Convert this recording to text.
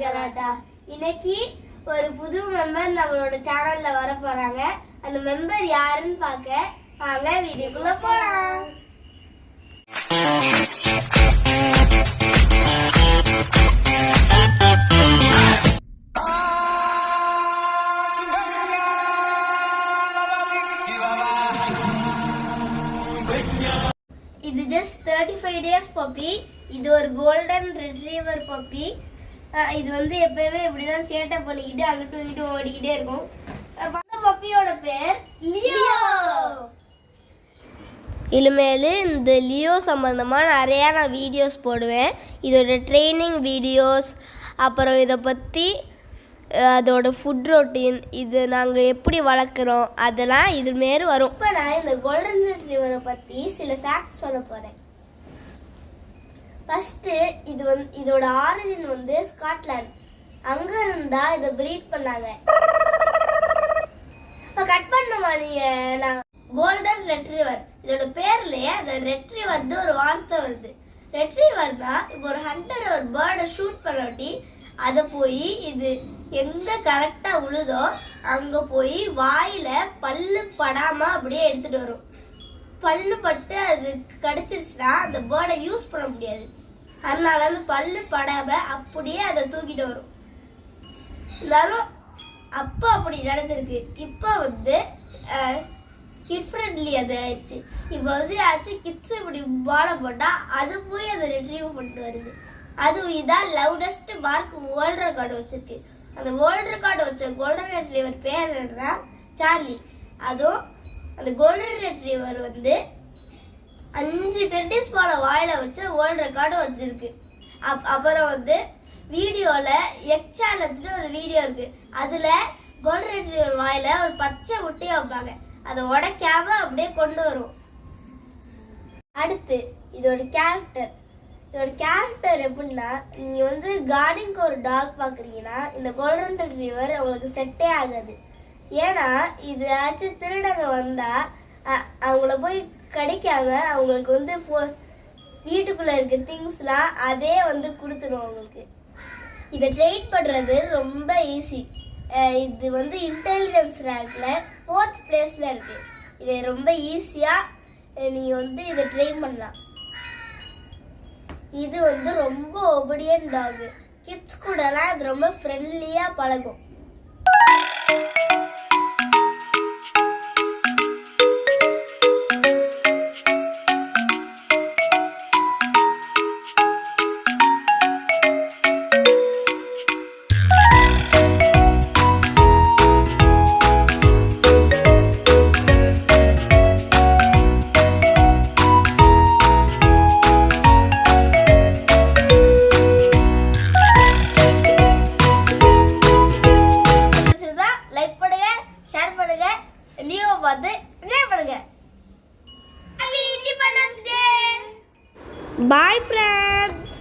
கலாட்டா. இன்னைக்கு ஒரு புது மெம்பர் நம்மளோட சேனல்ல வர போறாங்க. அந்த மெம்பர் யாருன்னு பார்க்க வாங்க வீடியோக்குள்ள போலாம். இது ஜஸ்ட் 35 டேஸ் பப்பி. இது ஒரு கோல்டன் ரிட்ரீவர் பப்பி. இது வந்து எப்பவுமே இப்படிதான் சேட்டை பண்ணிக்கிட்டு அங்கிட்டும் இங்கிட்டும் ஓடிக்கிட்டே இருக்கும். அந்த பப்பியோட பேர் லியோ. இனிமேல் இந்த லியோ சம்பந்தமா நிறையா நான் வீடியோஸ் போடுவேன். இதோட ட்ரைனிங் வீடியோஸ், அப்புறம் இதை பற்றி அதோட ஃபுட் ரொட்டீன், இது நாங்கள் எப்படி வளர்க்குறோம், அதெல்லாம் இதுமாரி வரும். இப்போ நான் இந்த கோல்டன் ரிட்ரீவரை பற்றி சில ஃபேக்ட்ஸ் சொல்ல போகிறேன். ஃபஸ்ட்டு இதோட ஆரிஜின் வந்து ஸ்காட்லாந்து. அங்கே இருந்தால் இதை ப்ரீட் பண்ணாங்க. இப்போ கட் பண்ணுமா நீங்கள்? நான் கோல்டன் ரெட்ரீவர் இதோட பேர்லேயே அந்த ரெட்ரீவர்னு ஒரு வார்த்தை வருது. ரெட்ரீவர்னா இப்போ ஒரு ஹண்டர் ஒரு பேர்டை ஷூட் பண்ணாட்டி அதை போய் இது எங்க கரெக்டா உழுதோ அங்க போய் வாயில பல்லு படாம அப்படியே எடுத்துட்டு வரும். பல்லு பட்டு அது கடிச்சிருச்சுன்னா அந்த பேர்டை யூஸ் பண்ண முடியாது. அதனால அந்த பல்லு படாம அப்படியே அதை தூக்கிட்டு வரும். இருந்தாலும் அப்போ அப்படி நடந்திருக்கு. இப்போ வந்து கிட் ஃப்ரெண்ட்லி அது ஆயிடுச்சு. இப்போ வந்து ஆச்சு கிட்ஸ் இப்படி பாலை போட்டா அது போய் அதை ரிட்ரீவ் பண்ணிட்டு வருது. அதுவும் இதான் லவுடஸ்ட் மார்க் வேர்ல்ட் ரெக்கார்டு வச்சிருக்கு. அந்த வேர்ல்ட் ரெக்கார்டு வச்ச கோல்டன் ரெட்ரீவர் பேர் என்னன்னா சார்லி. அதுவும் அந்த கோல்டன் ரெட்ரீவர் வந்து 5 டென்னிஸ் பாலை வாயில வச்சு வேர்ல்ட் ரெக்கார்டு வச்சிருக்கு. அப்புறம் வந்து வீடியோல எக் சேலஞ்சுன்னு ஒரு வீடியோ இருக்கு. அதுல கோல்டன் ரெட்ரீவர் வாயில ஒரு பச்சை முட்டையை வைப்பாங்க. அதை உடைக்காம அப்படியே கொண்டு வரும். அடுத்து இதோட கேரக்டர் எப்படின்னா, நீங்க வந்து கார்டனுக்கு ஒரு டாக் பாக்குறீங்கன்னா இந்த கோல்டன் ரெட்ரீவர் அவங்களுக்கு செட்டே ஆகாது. ஏன்னா இது ஆச்சும் திருடங்க வந்தா அவங்கள போய் கடிக்காம அவங்களுக்கு வந்து வீட்டுக்குள்ள இருக்க திங்ஸ்லாம் அதே வந்து கொடுத்துரும் அவங்களுக்கு. இதை ட்ரெயின் பண்றது ரொம்ப ஈஸி. இது வந்து இன்டெலிஜென்ஸ் ரேங்க்ல 4th பிளேஸ்ல இருக்கு. இதை ரொம்ப ஈஸியா நீங்க வந்து இதை ட்ரெயின் பண்ணலாம். இது வந்து ரொம்ப ஒபீடியன்ட் டாக். கிட்ஸ் கூடலாம் இது ரொம்ப ஃப்ரெண்ட்லியா பழகும். லியோ பார்த்து என்ஜாய் பண்ணுங்க. Happy independence day. Bye friends.